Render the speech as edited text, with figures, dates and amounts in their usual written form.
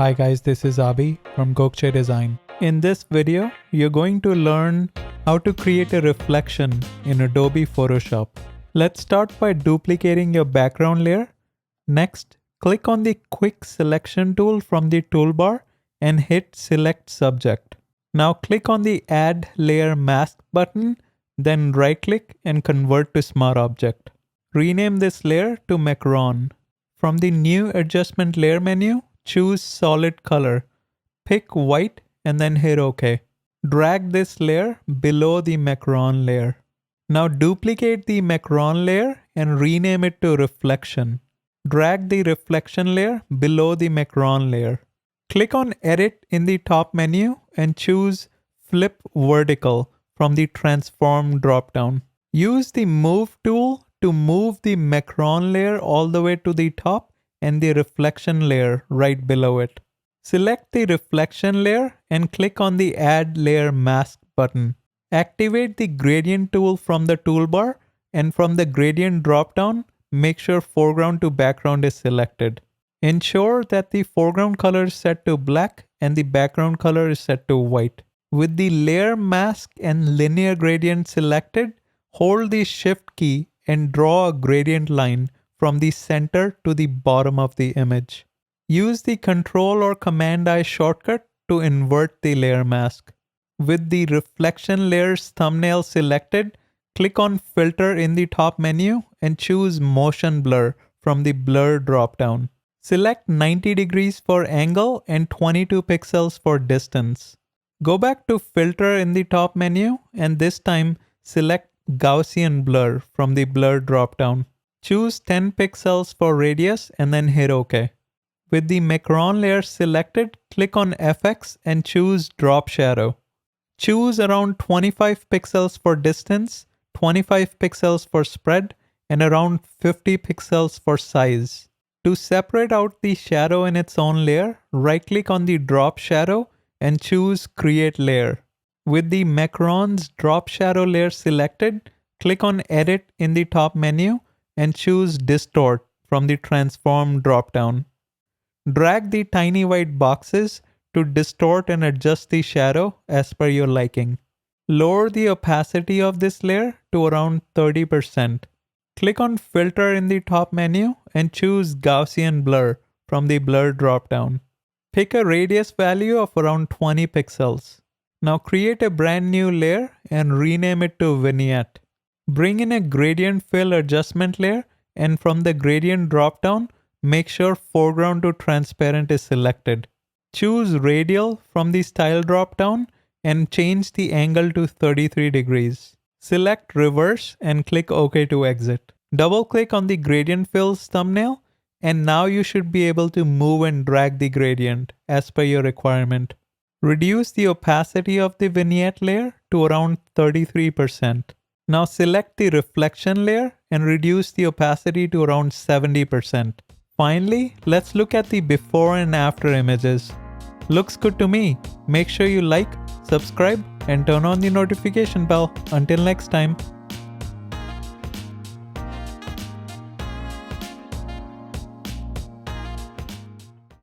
Hi guys, this is Abi from Gokche Design. In this video, you're going to learn how to create a reflection in Adobe Photoshop. Let's start by duplicating your background layer. Next, click on the Quick Selection tool from the toolbar and hit Select Subject. Now click on the Add Layer Mask button, then right-click and convert to Smart Object. Rename this layer to Macaron. From the New Adjustment Layer menu, choose Solid Color. Pick White and then hit OK. Drag this layer below the Macaron layer. Now duplicate the Macaron layer and rename it to Reflection. Drag the Reflection layer below the Macaron layer. Click on Edit in the top menu and choose Flip Vertical from the Transform dropdown. Use the Move tool to move the Macaron layer all the way to the top and the reflection layer right below it. Select the reflection layer and click on the Add Layer Mask button. Activate the Gradient tool from the toolbar, and from the Gradient dropdown, make sure Foreground to Background is selected. Ensure that the foreground color is set to black and the background color is set to white. With the Layer Mask and Linear Gradient selected, hold the Shift key and draw a gradient line from the center to the bottom of the image. Use the Ctrl or Command I shortcut to invert the layer mask. With the reflection layer's thumbnail selected, click on Filter in the top menu and choose Motion Blur from the Blur dropdown. Select 90 degrees for angle and 22 pixels for distance. Go back to Filter in the top menu and this time select Gaussian Blur from the Blur dropdown. Choose 10 pixels for radius and then hit OK. With the Macaron layer selected, click on FX and choose Drop Shadow. Choose around 25 pixels for distance, 25 pixels for spread, and around 50 pixels for size. To separate out the shadow in its own layer, right-click on the Drop Shadow and choose Create Layer. With the Macaron's Drop Shadow layer selected, click on Edit in the top menu and choose Distort from the Transform dropdown. Drag the tiny white boxes to distort and adjust the shadow as per your liking. Lower the opacity of this layer to around 30%. Click on Filter in the top menu and choose Gaussian Blur from the Blur dropdown. Pick a radius value of around 20 pixels. Now create a brand new layer and rename it to Vignette. Bring in a Gradient Fill Adjustment layer and from the Gradient dropdown, make sure Foreground to Transparent is selected. Choose Radial from the Style dropdown and change the angle to 33 degrees. Select Reverse and click OK to exit. Double-click on the Gradient Fills thumbnail and now you should be able to move and drag the gradient as per your requirement. Reduce the opacity of the vignette layer to around 33%. Now select the reflection layer and reduce the opacity to around 70%. Finally, let's look at the before and after images. Looks good to me. Make sure you like, subscribe, and turn on the notification bell. Until next time.